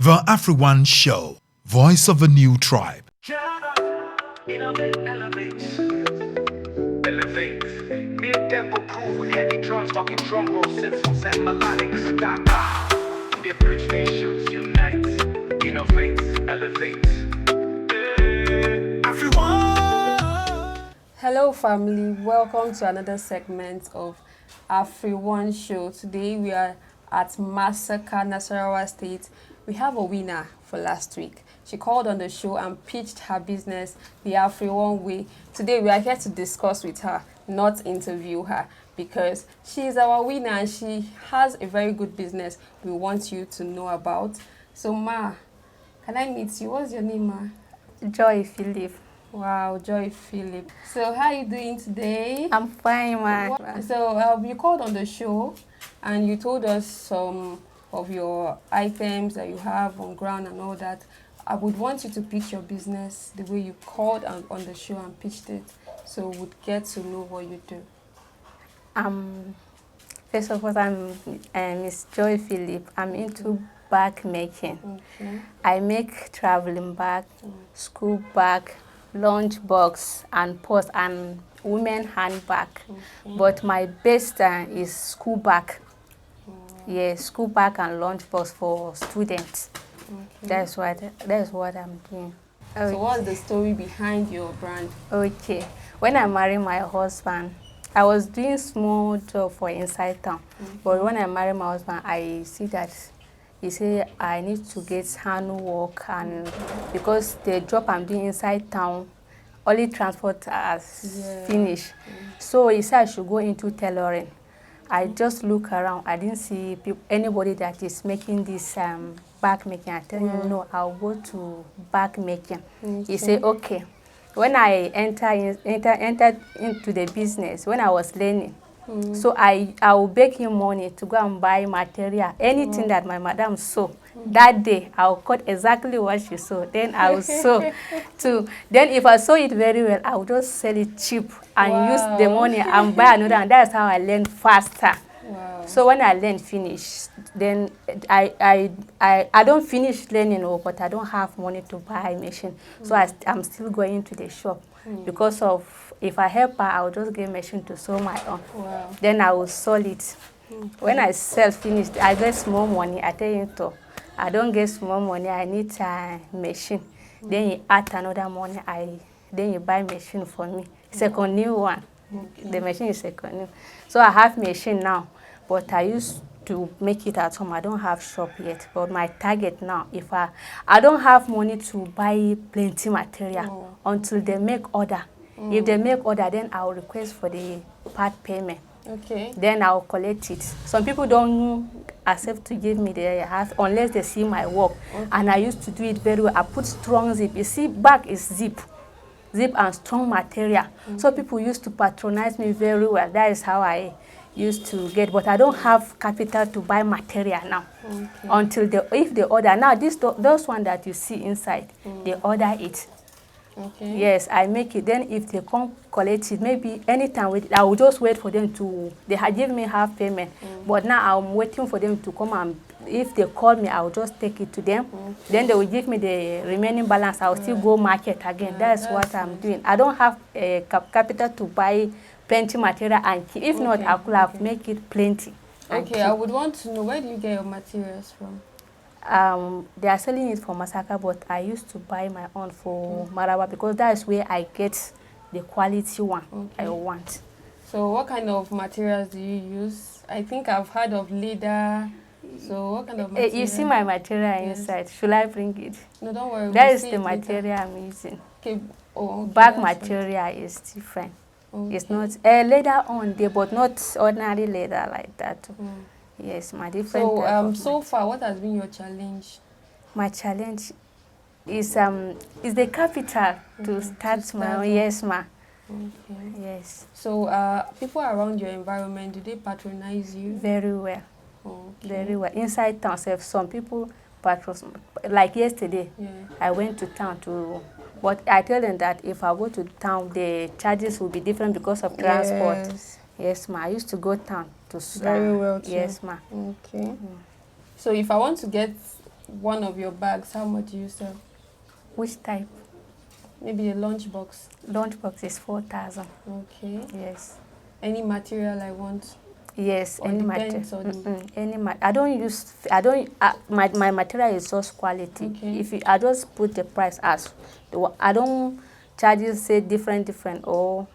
The AfriOne Show, voice of a new tribe. Innovate, elevate, elevate. Mid-tempo groove with heavy drums, fucking drum roll, symphones and melodics. The bridge nations unite. Innovate, elevate. AfriOne. Hello family, welcome to another segment of AfriOne Show. Today we are at Massacre, Nasarawa State. We have a winner for last week. She called on the show and pitched her business the AfriOne way. Today we are here to discuss with her, not interview her, because she is our winner and she has a very good business we want you to know about. So Ma, can I meet you? What's your name, Ma? Joy Philip. Wow, Joy Philip. So how are you doing today? I'm fine, ma. So you called on the show and you told us some of your items that you have on ground and all that. I would want you to pitch your business the way you called on the show and pitched it, so we'd get to know what you do. First of all, I'm Miss Joy Philip. I'm into bag making. Okay. I make traveling bag, school bag, lunch box, and purse, and women handbag. But my best is school bag. Yeah, school bag and lunch box for students. That's what I'm doing. So what's the story behind your brand? Okay. When I married my husband, I was doing small job for inside town. But when I married my husband, I see that he said I need to get handwork, and because the job I'm doing inside town, only transport has finished. So he said I should go into tailoring. I just look around. I didn't see anybody that is making this bag making. I tell him, no, I'll go to bag making. He said, okay. When I entered into the business, when I was learning, so I will beg him money to go and buy material, anything that my madam sew. That day, I'll cut exactly what she sew. Then I will sew too. Then if I sew it very well, I will just sell it cheap and use the money and buy another. And that's how I learn faster. Wow. So when I learn finish, then I don't finish learning, but I don't have money to buy a machine. So I'm still going to the shop because of, if I help her, I'll just get a machine to sew my own. Wow. Then I will sell it. When I sell finished, I get small money. I tell him to, I don't get small money, I need a machine. Then you add another money, then you buy machine for me. Second new one. The machine is second new. So I have machine now, but I used to make it at home. I don't have shop yet. But my target now, if I don't have money to buy plenty material until they make order. If they make order, then I'll request for the part payment. Okay. Then I'll collect it. Some people don't accept to give me the half unless they see my work. And I used to do it very well. I put strong zip. You see, bag is zip and strong material. So people used to patronize me very well. That is how I used to get. But I don't have capital to buy material now. Until if they order. Now those one that you see inside, they order it. Okay. Yes, I make it. Then if they come collect it, maybe anytime I will just wait for them to. They had given me half payment, but now I'm waiting for them to come, and if they call me, I will just take it to them. Then they will give me the remaining balance. I will still go market again. That's what I'm doing. I don't have a capital to buy plenty material and keep. If not, I could have make it plenty. Okay, I would want to know, where do you get your materials from? They are selling it for Massacre, but I used to buy my own for Maraba because that is where I get the quality one I want. So what kind of materials do you use? I think I've heard of leather. So what kind of material? You see my material inside. Should I bring it? No, don't worry. That we'll is see the it later. material I'm using. Okay. Oh, okay, Bag that's material is different. fine. It's not leather on there, but not ordinary leather like that. Yes, my different. So so far, what has been your challenge? My challenge is the capital to start my own. Yes, ma. Okay. Yes. So people around your environment, do they patronize you? Very well. Okay. Very well. Inside town, some people patronize. Like yesterday, Yeah. I went to town but I tell them that if I go to town, the charges will be different because of transport. Yes. Yes, ma. I used to go town to. Very well too. Yes, ma. Okay. So if I want to get one of your bags, how much do you sell? Which type? Maybe a lunchbox. Lunchbox is 4,000. Okay. Yes. Any material I want? Yes, Or any depends material. on- Any my material is just quality. Okay. If I just put the price as I don't charge you say different or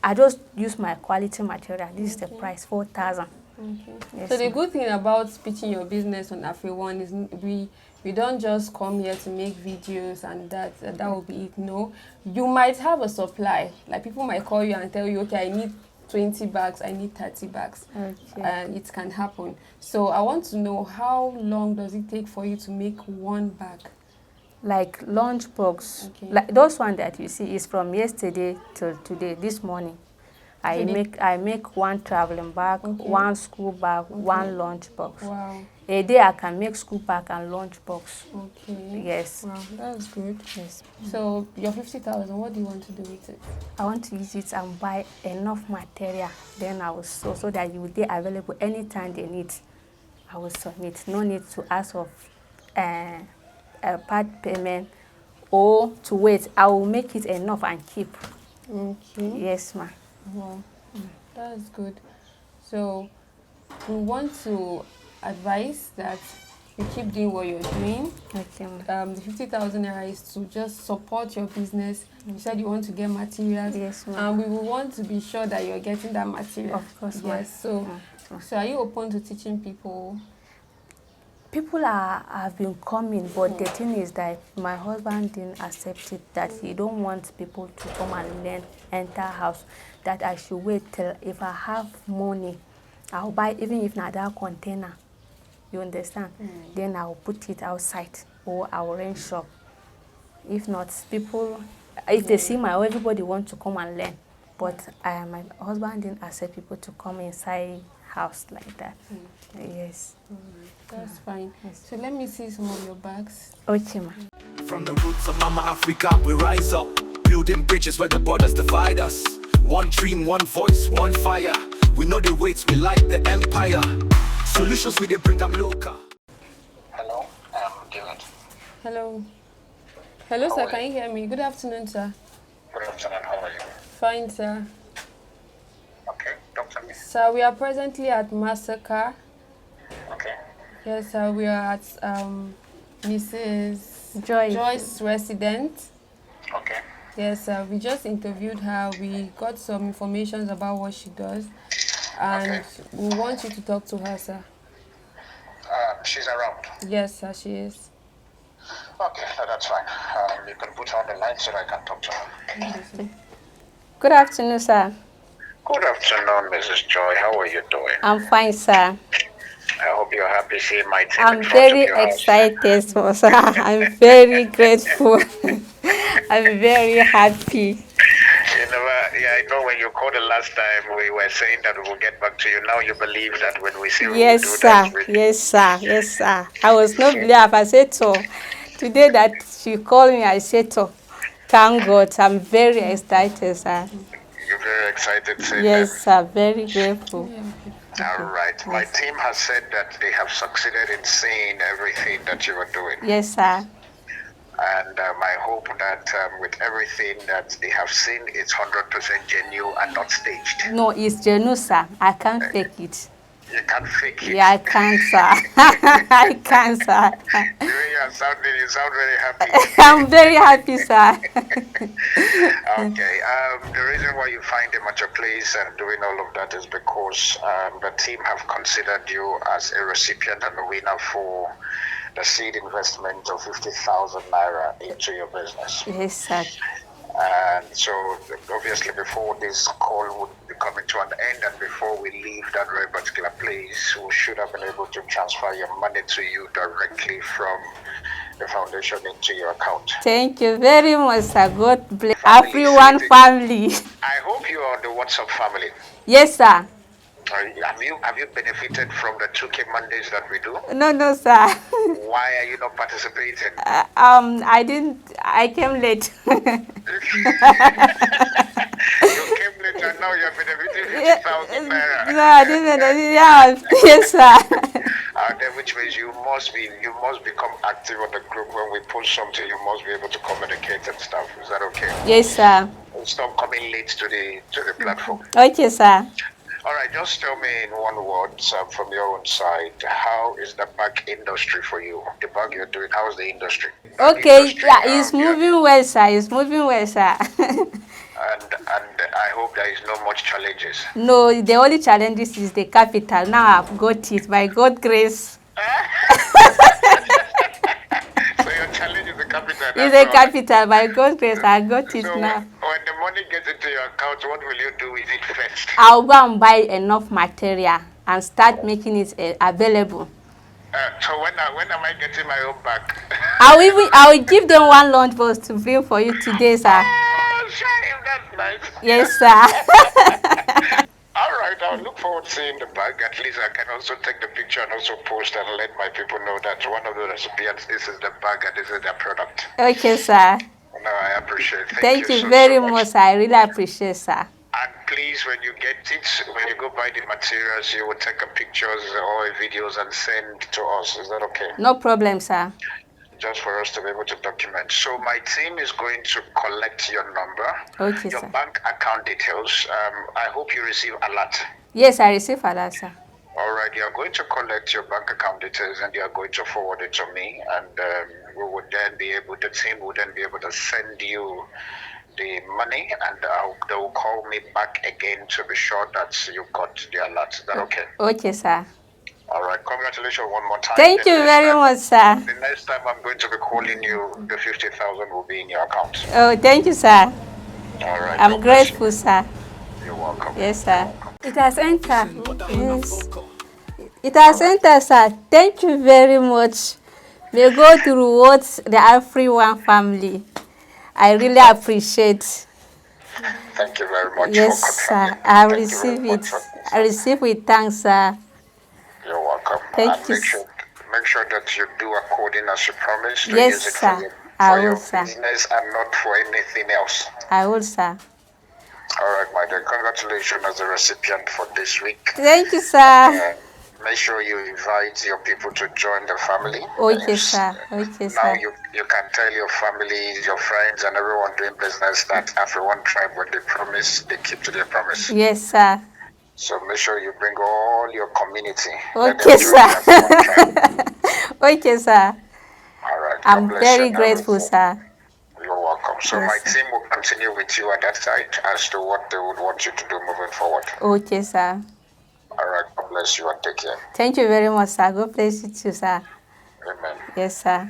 I just use my quality material. This is the price 4,000. Okay. Yes, So the ma'am. good thing about pitching your business on AfriOne is we don't just come here to make videos and that will be it. No, you might have a supply. Like people might call you and tell you, okay, I need 20 bags, I need 30 bags. Okay. And it can happen. So I want to know, how long does it take for you to make one bag? Like lunchbox, Okay. like those one that you see is from yesterday till today. This morning, I So make one traveling bag, Okay. one school bag, one lunchbox. Wow. A day I can make school bag and lunchbox. Okay. Yes. Wow, that's good. Yes. So your 50,000, what do you want to do with it? I want to use it and buy enough material. Then I will sew so that you will be available anytime they need. I will submit. No need to ask of a part payment or to wait. I will make it enough and keep. Okay. Yes, ma'am. Wow, that's good. So we want to advise that you keep doing what you're doing. Okay, ma'am. The 50,000 naira is to just support your business. You said you want to get materials. Yes, ma'am. And we will want to be sure that you're getting that material. Of course, ma'am. Yes. So, so are you open to teaching people? People have been coming, but the thing is that my husband didn't accept it, that he don't want people to come and learn, enter house, that I should wait till if I have money, I'll buy, even if not that container, you understand? Then I'll put it outside or I'll rent shop. If not, people, if they see my, everybody want to come and learn. But my husband didn't accept people to come inside house like that. Yes. That's fine. So let me see some of your bags. Okay, ma. From the roots of Mama Africa, we rise up, building bridges where the borders divide us. One dream, one voice, one fire. We know the weights, we like the empire. Solutions we they bring them local. Hello, I'm Dylan. Hello. Hello, sir. Can you hear me? Good afternoon, sir. Good afternoon, how are you? Fine, sir. Okay, talk to me. Sir, we are presently at Massacre. Okay, Yes, sir. We are at Mrs. Joyce. residence. okay, Yes, sir. We just interviewed her. We got some information about what she does. And we want you to talk to her, sir. she's around. Yes, sir, she is. Okay, that's fine. You can put her on the line so that I can talk to her. Good afternoon, sir. Good afternoon, Mrs. Joy. How are you doing? I'm fine, sir. I hope you're happy seeing my team I'm in front very of your house. excited, sir. I'm very grateful. I'm very happy. You know, I know when you called the last time, we were saying that we will get back to you. Now you believe that when we say we will Yes, do sir. that. With Yes, sir. Yes, sir. I was not believe. I said so. Today that she called me, I said so. Thank God. I'm very excited, sir. You're very excited, saying Yes, sir. Very grateful. that. All right. My team has said that they have succeeded in seeing everything that you are doing. Yes, sir. And I hope that with everything that they have seen, it's 100% genuine and not staged. No, it's genuine, sir. I can't fake it. You can't fake it. Yeah, I can't, sir. I can't, sir. The way you are sounding, you sound very happy. I'm very happy, sir. Okay. The reason why you find them at your place and doing all of that is because the team have considered you as a recipient and a winner for the seed investment of 50,000 naira into your business. Yes, sir. And so obviously before this call would be coming to an end and before we leave that very particular place, we should have been able to transfer your money to you directly from the foundation into your account. Thank you very much, sir. God bless Family, everyone, see, family. I hope you are on the WhatsApp family. Yes, sir. Have you benefited from the 2K Mondays that we do? No, sir. Why are you not participating? I didn't. I came late. You came late and now you're benefiting 50,000 naira. No, I didn't. Yeah, yes, sir. Then which means you must become active on the group. When we post something, you must be able to communicate and stuff. Is that okay? Yes, sir. Stop coming late to the platform. Okay, sir. All right, just tell me in one word, from your own side, how is the bag industry for you? The bag you're doing, how is the industry? Okay, yeah, it's moving well, sir. It's moving well, sir. And I hope there is no much challenges. No, the only challenges is the capital. Now I've got it by God's grace. So your challenge is the capital. It's a capital by God's grace. I got it so now. When the money gets into your account, what will you do with it first? I'll go and buy enough material and start making it available. So when am I getting my own back? I will give them one lunchbox to bring for you today, sir. Oh, shame, that's nice. Yes, sir. All right, I'll look forward to seeing the bag. At least I can also take the picture and also post and let my people know that one of the recipients, this is the bag and this is the product. Okay, sir. No, I appreciate it. Thank you so very much, sir. I really appreciate, sir. And please, when you get it, when you go buy the materials, you will take a pictures or videos and send to us. Is that okay? No problem, sir. Just for us to be able to document. So my team is going to collect your number, Okay, your sir. bank account details. I hope you receive a lot. Yes, I receive a lot, sir. All right, you are going to collect your bank account details and you are going to forward it to me, and we would then be able, the team would then be able to send you the money, and they will call me back again to be sure that you got the alert. Is that okay? Okay, sir. All right, congratulations one more time. Thank you very much, sir. The next time I'm going to be calling you, the 50,000 will be in your account. Oh, thank you, sir. All right. I'm grateful, sir. You're welcome. Yes, sir. It has entered. Yes. It has entered, sir. Thank you very much. May God reward the AfriOne family. I really appreciate. Thank you very much. Yes, for sir. confirming. I Thank you receive very it. much for- I receive with thanks, sir. You're welcome. Thank And you. Make sure that you do according as you promised. To Yes, use it sir. For your, I for will, your sir. business and not for anything else. I will, sir. All right, my dear. Congratulations as a recipient for this week. Thank you, sir. Make sure you invite your people to join the family. Okay, sir. Okay, Now sir. you can tell your families, your friends, and everyone doing business that AfriOne Tribe, what they promise, they keep to their promise. Yes, sir. So make sure you bring all your community. Let Okay, them join the AfriOne sir. Tribe. Okay, sir. All right. I'm God bless very you. grateful, sir. You're welcome. So Yes, my sir. team will continue with you at that side as to what they would want you to do moving forward. Okay, sir. All right. God bless you and take care. Thank you very much, sir. God bless you too, sir. Amen. Yes, sir.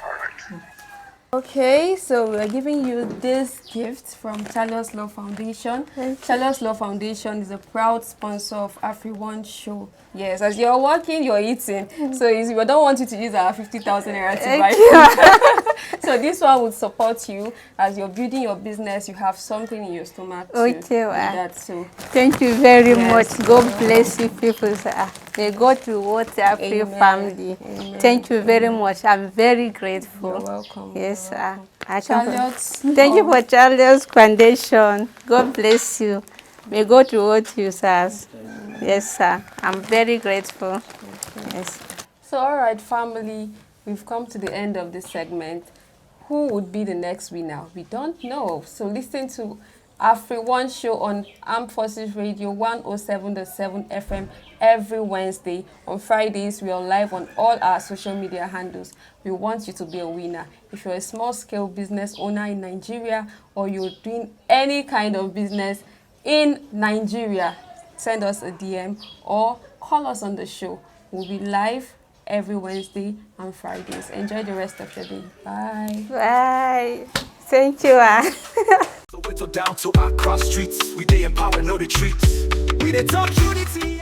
All right. Okay, so we're giving you this gift from Charles Law Foundation. Charles Law Foundation is a proud sponsor of AfriOne Show. Yes, as you're working, you're eating. So we don't want you to use our 50,000 naira to buy. So this one would support you as you're building your business. You have something in your stomach to do that. So Thank you very Yes. much. God bless you people, sir. May God reward the Afri Amen. family. Amen. Thank you very much. I'm very grateful. you're welcome. Yes, sir. Charlotte. Thank you for Charles Foundation. God bless you. May God reward you, sir. Yes, sir. I'm very grateful. Yes. So, all right, family, we've come to the end of this segment. Who would be the next winner? We don't know. So, listen to AfriOne Show on Armed Forces Radio 107.7 FM every Wednesday. On Fridays, we are live on all our social media handles. We want you to be a winner. If you're a small-scale business owner in Nigeria or you're doing any kind of business in Nigeria, send us a DM or call us on the show. We'll be live every Wednesday and Fridays. Enjoy the rest of your day. Bye. Bye. Thank you. So we down to our cross streets. We they empower no retreats. We they talk unity.